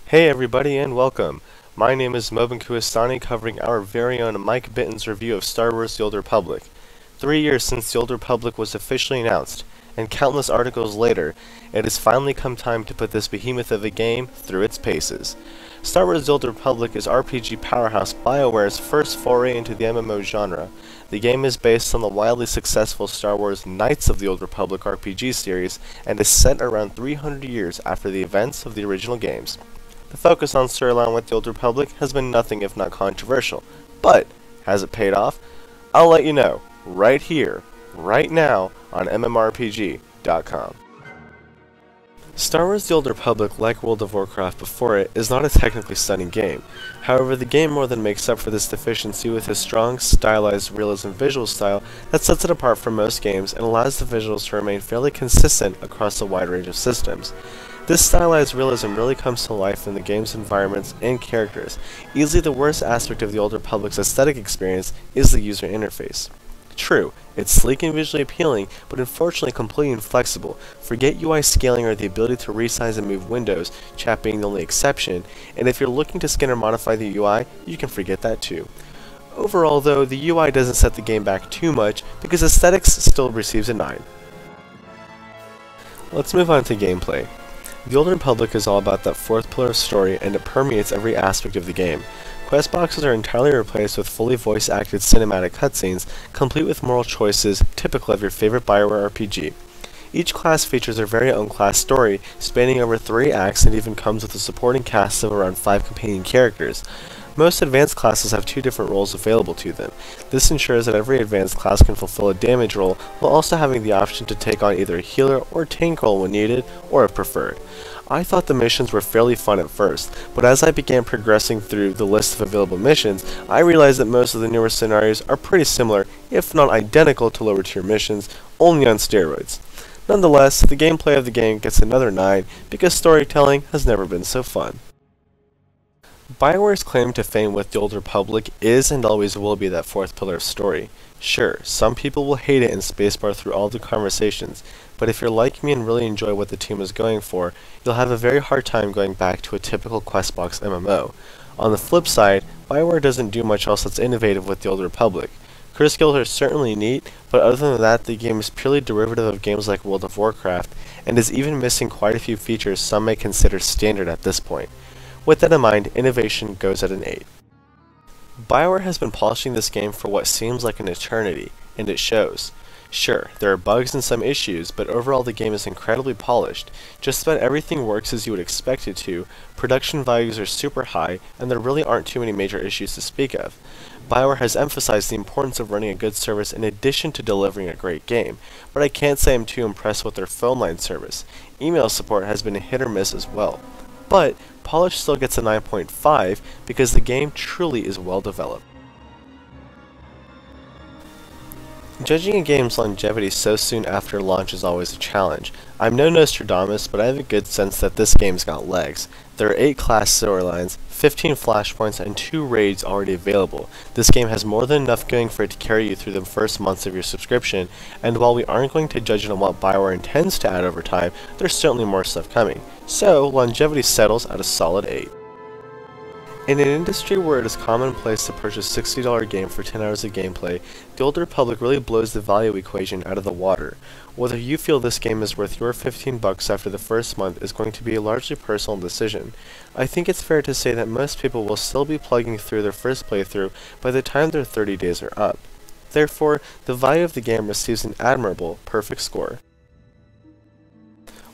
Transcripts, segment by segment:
Hey everybody and welcome. My name is Mobin Kuistani, covering our very own Mike Bitten's review of Star Wars The Old Republic. 3 years since The Old Republic was officially announced, and countless articles later, it has finally come time to put this behemoth of a game through its paces. Star Wars The Old Republic is RPG powerhouse BioWare's first foray into the MMO genre. The game is based on the wildly successful Star Wars Knights of the Old Republic RPG series, and is set around 300 years after the events of the original games. The focus on storyline with the Old Republic has been nothing if not controversial, but has it paid off? I'll let you know, right here, right now, on MMORPG.com. Star Wars The Old Republic, like World of Warcraft before it, is not a technically stunning game. However, the game more than makes up for this deficiency with a strong, stylized realism visual style that sets it apart from most games and allows the visuals to remain fairly consistent across a wide range of systems. This stylized realism really comes to life in the game's environments and characters. Easily the worst aspect of the Old Republic's aesthetic experience is the user interface. True, it's sleek and visually appealing, but unfortunately completely inflexible. Forget UI scaling or the ability to resize and move windows, chat being the only exception, and if you're looking to skin or modify the UI, you can forget that too. Overall though, the UI doesn't set the game back too much, because aesthetics still receives a 9. Let's move on to gameplay. The Old Republic is all about that fourth pillar of story, and it permeates every aspect of the game. Quest boxes are entirely replaced with fully voice-acted cinematic cutscenes, complete with moral choices typical of your favorite BioWare RPG. Each class features their very own class story, spanning over 3 acts, and even comes with a supporting cast of around 5 companion characters. Most advanced classes have 2 different roles available to them. This ensures that every advanced class can fulfill a damage role, while also having the option to take on either a healer or tank role when needed, or if preferred. I thought the missions were fairly fun at first, but as I began progressing through the list of available missions, I realized that most of the newer scenarios are pretty similar, if not identical to lower tier missions, only on steroids. Nonetheless, the gameplay of the game gets another 9, because storytelling has never been so fun. BioWare's claim to fame with the Old Republic is and always will be that fourth pillar of story. Sure, some people will hate it and spacebar through all the conversations, but if you're like me and really enjoy what the team is going for, you'll have a very hard time going back to a typical quest box MMO. On the flip side, BioWare doesn't do much else that's innovative with the Old Republic. Career skills are certainly neat, but other than that, the game is purely derivative of games like World of Warcraft, and is even missing quite a few features some may consider standard at this point. With that in mind, innovation goes at an 8. BioWare has been polishing this game for what seems like an eternity, and it shows. Sure, there are bugs and some issues, but overall the game is incredibly polished. Just about everything works as you would expect it to, production values are super high, and there really aren't too many major issues to speak of. BioWare has emphasized the importance of running a good service in addition to delivering a great game, but I can't say I'm too impressed with their phone line service. Email support has been a hit or miss as well. But polish still gets a 9.5 because the game truly is well developed. Judging a game's longevity so soon after launch is always a challenge. I'm no Nostradamus, but I have a good sense that this game's got legs. There are 8 class storylines, 15 flashpoints, and 2 raids already available. This game has more than enough going for it to carry you through the first months of your subscription, and while we aren't going to judge it on what BioWare intends to add over time, there's certainly more stuff coming. So, longevity settles at a solid 8. In an industry where it is commonplace to purchase a $60 game for 10 hours of gameplay, the Old Republic really blows the value equation out of the water. Whether you feel this game is worth your $15 after the first month is going to be a largely personal decision. I think it's fair to say that most people will still be plugging through their first playthrough by the time their 30 days are up. Therefore, the value of the game receives an admirable, perfect score.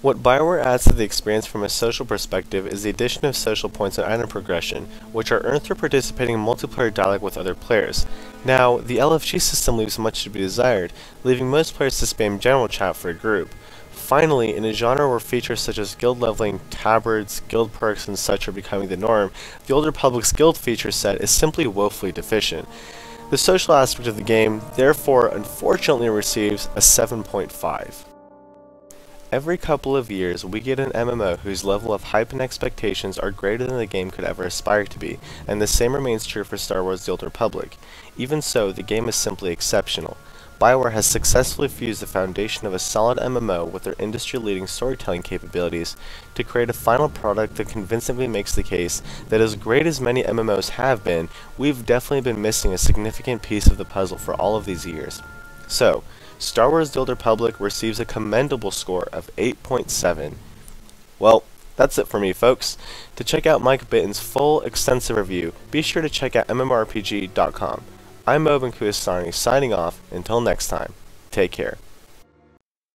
What BioWare adds to the experience from a social perspective is the addition of social points and item progression, which are earned through participating in multiplayer dialogue with other players. Now, the LFG system leaves much to be desired, leaving most players to spam general chat for a group. Finally, in a genre where features such as guild leveling, tabards, guild perks, and such are becoming the norm, the Old Republic's guild feature set is simply woefully deficient. The social aspect of the game, therefore, unfortunately receives a 7.5. Every couple of years, we get an MMO whose level of hype and expectations are greater than the game could ever aspire to be, and the same remains true for Star Wars The Old Republic. Even so, the game is simply exceptional. BioWare has successfully fused the foundation of a solid MMO with their industry-leading storytelling capabilities to create a final product that convincingly makes the case that as great as many MMOs have been, we've definitely been missing a significant piece of the puzzle for all of these years. So, Star Wars: The Old Republic receives a commendable score of 8.7. Well, that's it for me, folks. To check out Mike Bitten's full, extensive review, be sure to check out mmorpg.com. I'm Mo Benkuasani signing off. Until next time, take care.